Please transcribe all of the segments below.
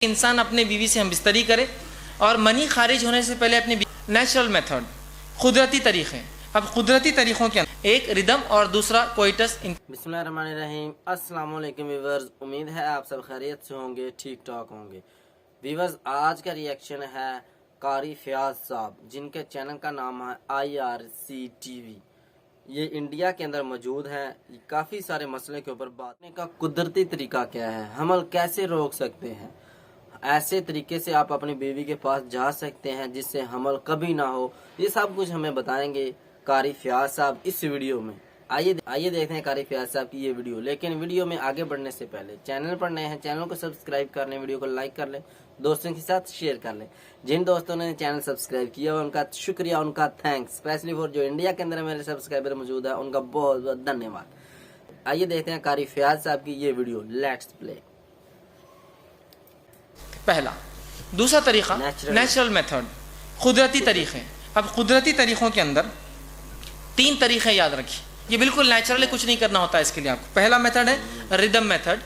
इंसान अपने बीवी से हम बिस्तरी करे और मनी खारिज होने से पहले अपने नेचुरल मेथड कुदरती तरीक़े। अब कुदरती तरीक़ों के अंदर एक रिदम और दूसरा कोइटस। बिस्मिल्लाहिर्रहमानिर्रहीम। अस्सलाम वालेकुम व्यूअर्स, उम्मीद है आप सब खैरियत से होंगे, ठीक ठाक होंगे। व्यूअर्स, आज का रिएक्शन है कारी फयाज साहब, जिनके चैनल का नाम है IRC-TV। ये इंडिया के अंदर मौजूद है। काफ़ी सारे मसले के ऊपर बात करने का कुदरती तरीका क्या है, हमल कैसे रोक सकते हैं, ऐसे तरीके से आप अपनी बीवी के पास जा सकते हैं जिससे हमल कभी ना हो, ये सब कुछ हमें बताएंगे कारी फयाज साहब इस वीडियो में। आइए देखते हैं कारी फयाज साहब की ये वीडियो। लेकिन वीडियो में आगे बढ़ने से पहले चैनल पर नए हैं, चैनल को सब्सक्राइब कर लें, वीडियो को लाइक कर लें, दोस्तों के साथ शेयर कर लें। जिन दोस्तों ने चैनल सब्सक्राइब किया उनका शुक्रिया, उनका थैंक्स। स्पेशली फॉर जो इंडिया के अंदर मेरे सब्सक्राइबर मौजूद है, उनका बहुत बहुत धन्यवाद। आइए देखते हैं कारी फयाज साहब की ये वीडियो। Let's play. पहला। दूसरा तरीका नेचुरल मेथड, कुदरती तरीक़े। अब कुदरती तरीक़ों के अंदर 3 तरीक़े याद रखिए। ये बिल्कुल नेचुरली कुछ नहीं करना होता है इसके लिए आपको। पहला मेथड है रिदम मेथड,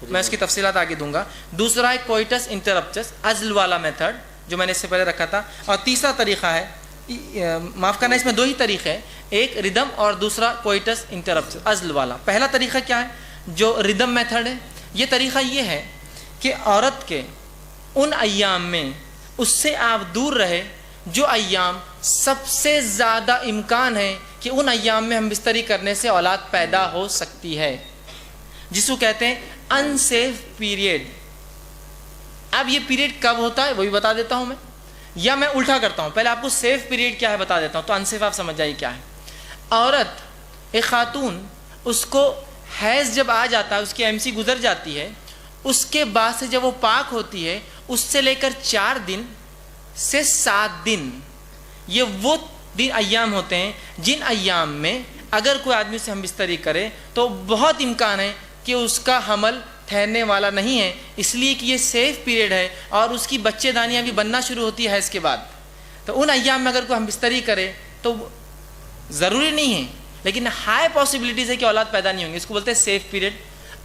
मैं इसकी तफसीलात आगे दूंगा। दूसरा है कोइटस इंटरप्टस, अज़्ल वाला मेथड जो मैंने इससे पहले रखा था। और तीसरा तरीका है, माफ़ करना, इसमें 2 ही तरीक़े हैं, एक रिदम और दूसरा कोइटस इंटरप्टस अज़्ल वाला। पहला तरीका क्या है, जो रिदम मेथड है, ये तरीका ये है कि औरत के उन अय्याम में उससे आप दूर रहे जो अय्याम सबसे ज़्यादा इम्कान है कि उन अय्याम में हम बिस्तरी करने से औलाद पैदा हो सकती है, जिसको कहते हैं अनसेफ पीरियड। अब ये पीरियड कब होता है वो भी बता देता हूँ मैं, या मैं उल्टा करता हूँ, पहले आपको सेफ पीरियड क्या है बता देता हूँ, तो अनसेफ आप समझ जाइए क्या है। औरत, एक खातून, उसको हैज़ जब आ जाता है, उसकी MC गुजर जाती है, उसके बाद से जब वो पाक होती है, उससे लेकर 4 दिन से 7 दिन, ये वो दिन अय्याम होते हैं जिन अय्याम में अगर कोई आदमी से हम बिस्तरी करे तो बहुत इम्कान है कि उसका हमल ठहरने वाला नहीं है, इसलिए कि ये सेफ पीरियड है और उसकी बच्चेदानियाँ भी बनना शुरू होती है इसके बाद। तो उन अय्याम में अगर कोई हम बिस्तरी करें तो ज़रूरी नहीं है, लेकिन हाई पॉसिबिलिटीज़ है कि औलाद पैदा नहीं होंगी, इसको बोलते हैं सेफ पीरियड।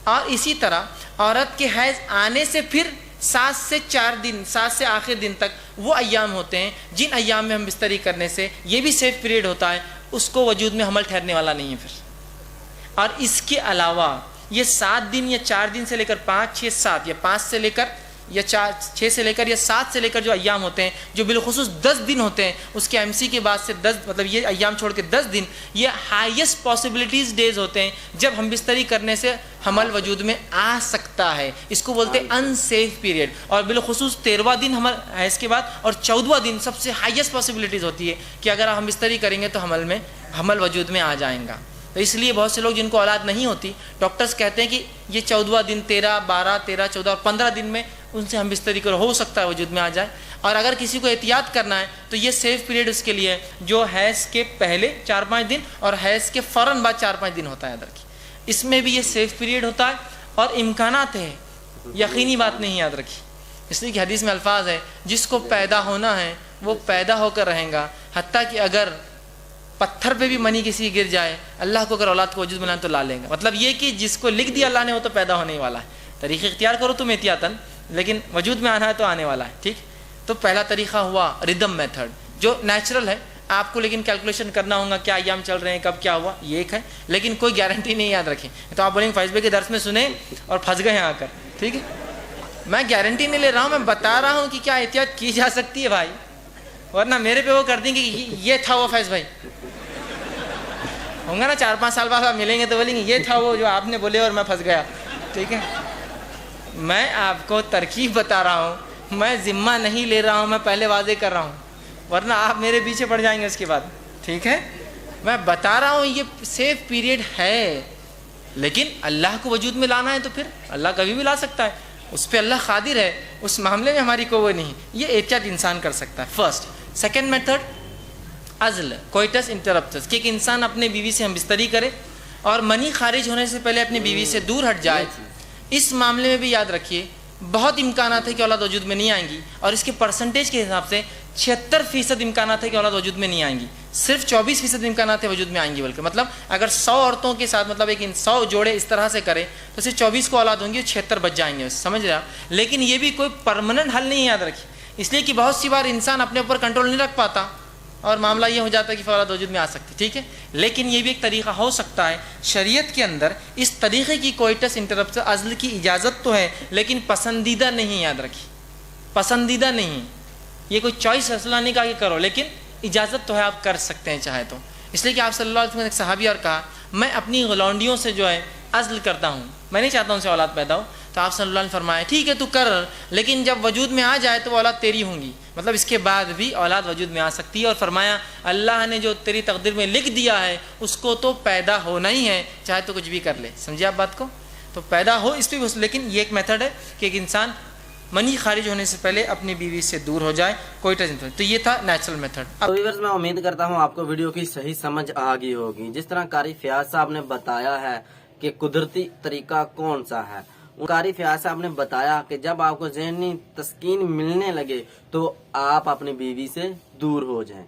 और इसी तरह औरत के हैज़ आने से फिर 7 से 4 दिन, 7 से आखिर दिन तक वो अय्याम होते हैं जिन अय्याम में हम बिस्तरी करने से, ये भी सेफ पीरियड होता है, उसको वजूद में हमल ठहरने वाला नहीं है फिर। और इसके अलावा ये 7 दिन या 4 दिन से लेकर 5, 6, 7 या 5 से लेकर या 4, 6 से लेकर या 7 से लेकर जो अय्याम होते हैं, जो बिलखुसूस 10 दिन होते हैं, उसके MC के बाद से 10, मतलब ये अय्याम छोड़ के 10 दिन, ये हाईएस्ट पॉसिबिलिटीज़ डेज होते हैं जब हम बिस्तरी करने से हमल वजूद में आ सकता है, इसको बोलते हैं अनसेफ पीरियड। और बिलखुसूस 13वां दिन हमल है इसके बाद, और 14वां दिन सबसे हाईएस्ट पॉसिबिलिटीज़ होती है कि अगर हम बिस्तरी करेंगे तो हमल वजूद में आ जाएगा। तो इसलिए बहुत से लोग जिनको औलाद नहीं होती, डॉक्टर्स कहते हैं कि ये 14वां दिन, 13, 12, 13, 14 और 15 दिन में उनसे हम बिस्तरी करो, हो सकता है वजूद में आ जाए। और अगर किसी को एहतियात करना है तो ये सेफ पीरियड उसके लिए है जो हैज़ के पहले 4-5 दिन और हैज़ के फ़ौरन बाद 4-5 दिन होता है याद रखिए। इसमें भी ये सेफ पीरियड होता है और इम्कानात है, यकीनी बात नहीं याद रखिए। इसलिए कि हदीस में अल्फाज है, जिसको पैदा होना है वो पैदा होकर रहेगा, हत्ता कि अगर पत्थर पे भी मनी किसी गिर जाए, अल्लाह को अगर औलाद को वजूद में लाए तो ला लेगा। मतलब ये कि जिसको लिख दिया अल्लाह ने वो तो पैदा होने ही वाला है। तरीक़े इख्तियार करो तुम एहतियातन, लेकिन वजूद में आना है तो आने वाला है, ठीक। तो पहला तरीक़ा हुआ रिदम मेथड जो नेचुरल है, आपको लेकिन कैलकुलेशन करना होगा क्या अय्याम चल रहे हैं, कब क्या हुआ, ये एक है, लेकिन कोई गारंटी नहीं, याद रखें। तो आप बोलेंगे फैज़ भाई के दर्स में सुने और फंस गए यहाँ आकर, ठीक है। मैं गारंटी नहीं ले रहा हूँ, मैं बता रहा हूँ कि क्या एहतियात की जा सकती है भाई, वरना मेरे पे वो कर देंगे कि ये था वो फैज़ भाई। होंगे ना 4-5 साल बाद आप मिलेंगे तो बोलेंगे ये था वो जो आपने बोले और मैं फंस गया, ठीक है। मैं आपको तरकीब बता रहा हूँ, मैं ज़िम्मा नहीं ले रहा हूँ, मैं पहले वादे कर रहा हूँ, वरना आप मेरे पीछे पड़ जाएंगे उसके बाद, ठीक है। मैं बता रहा हूँ ये सेफ पीरियड है, लेकिन अल्लाह को वजूद में लाना है तो फिर अल्लाह कभी भी ला सकता है, उस पर अल्लाह क़ादिर है, उस मामले में हमारी कोई नहीं। ये एहतियात इंसान कर सकता है, फर्स्ट। सेकेंड मेथड अज़्ल, कोइटस इंटरप्टस, कि एक इंसान अपने बीवी से हम बिस्तरी करे और मनी खारिज होने से पहले अपनी बीवी से दूर हट जाए। इस मामले में भी याद रखिए بہت امکانات ہے کہ اولاد وجود میں نہیں آئیں گی، اور اس کے پرسنٹیج کے حساب سے 76% امکانات ہے کہ اولاد وجود میں نہیں آئیں گی، صرف 24% امکانات ہے وجود میں آئیں گی، بلکہ مطلب اگر 100 عورتوں کے ساتھ مطلب ایک 100 جوڑے اس طرح سے کرے تو صرف 24 کو اولاد ہوں گی اور 76 بچ جائیں گے، سمجھ رہے آپ؟ لیکن یہ بھی کوئی پرماننٹ حل نہیں، یاد رکھیے، اس لیے کہ بہت سی بار انسان اپنے اوپر کنٹرول نہیں رکھ پاتا اور معاملہ یہ ہو جاتا ہے کہ اولاد وجود میں آ سکتی، ٹھیک ہے، لیکن یہ بھی ایک طریقہ ہو سکتا ہے۔ شریعت کے اندر اس طریقے کی کوئٹس انٹرپٹس عزل کی اجازت تو ہے، لیکن پسندیدہ نہیں، یاد رکھیے، پسندیدہ نہیں، یہ کوئی چوائس فیصلہ نہیں کہا کہ کرو، لیکن اجازت تو ہے، آپ کر سکتے ہیں چاہے تو، اس لیے کہ آپ صلی اللہ علیہ وسلم نے ایک صحابی اور کہا میں اپنی غلونڈیوں سے جو ہے عزل کرتا ہوں، میں نہیں چاہتا ان سے اولاد پیدا ہو، تو آپ صلی اللہ علیہ وسلم نے فرمایا ٹھیک ہے تو کر، لیکن جب وجود میں آ جائے تو وہ اولاد تیری ہوں گی، مطلب اس کے بعد بھی اولاد وجود میں آ سکتی ہے، اور فرمایا اللہ نے جو تیری تقدیر میں لکھ دیا ہے اس کو تو پیدا ہونا ہی ہے، چاہے تو کچھ بھی کر لے، سمجھے آپ بات کو؟ تو پیدا ہو اس پہ، لیکن یہ ایک میتھڈ ہے کہ ایک انسان منی خارج ہونے سے پہلے اپنی بیوی سے دور ہو جائے، کوئی ٹینشن۔ تو یہ تھا نیچرل میتھڈ۔ تو ویورز میں امید کرتا ہوں آپ کو ویڈیو کی صحیح سمجھ آ گئی ہوگی، جس طرح قاری فیاض صاحب نے بتایا ہے کہ قدرتی طریقہ کون سا ہے۔ قاری فیاض صاحب نے بتایا کہ جب آپ کو ذہنی تسکین ملنے لگے تو آپ اپنی بیوی سے دور ہو جائیں،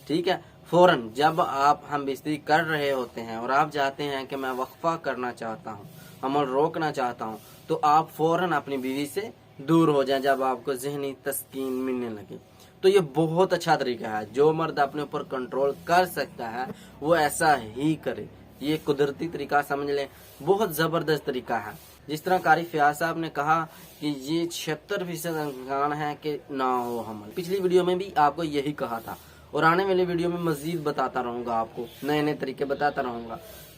ٹھیک ہے، فوراً جب آپ ہم بستری کر رہے ہوتے ہیں اور آپ چاہتے ہیں کہ میں وقفہ کرنا چاہتا ہوں، عمل روکنا چاہتا ہوں، تو آپ فوراً اپنی بیوی سے دور ہو جائیں جب آپ کو ذہنی تسکین ملنے لگے۔ تو یہ بہت اچھا طریقہ ہے، جو مرد اپنے اوپر کنٹرول کر سکتا ہے وہ ایسا ہی کرے، یہ قدرتی طریقہ سمجھ لیں، بہت زبردست طریقہ ہے۔ جس طرح قاری فیاض صاحب نے کہا کہ یہ 76% امکان ہے کہ نہ ہو حمل، پچھلی ویڈیو میں بھی آپ کو یہی کہا تھا، اور آنے والی ویڈیو میں مزید بتاتا رہوں گا، آپ کو نئے نئے طریقے بتاتا رہوں گا۔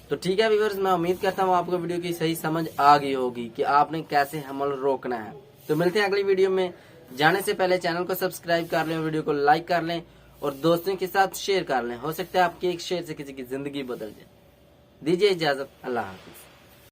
تو ٹھیک ہے ویورز، میں امید کرتا ہوں آپ کو ویڈیو کی صحیح سمجھ آ گئی ہوگی کہ آپ نے کیسے حمل روکنا ہے۔ تو ملتے ہیں اگلی ویڈیو میں، جانے سے پہلے چینل کو سبسکرائب کر لیں، ویڈیو کو لائک کر لیں اور دوستوں کے ساتھ شیئر کر لیں، ہو سکتا ہے آپ کے ایک شیئر سے کسی کی زندگی بدل جائے۔ دیجیے اجازت، اللہ حافظ۔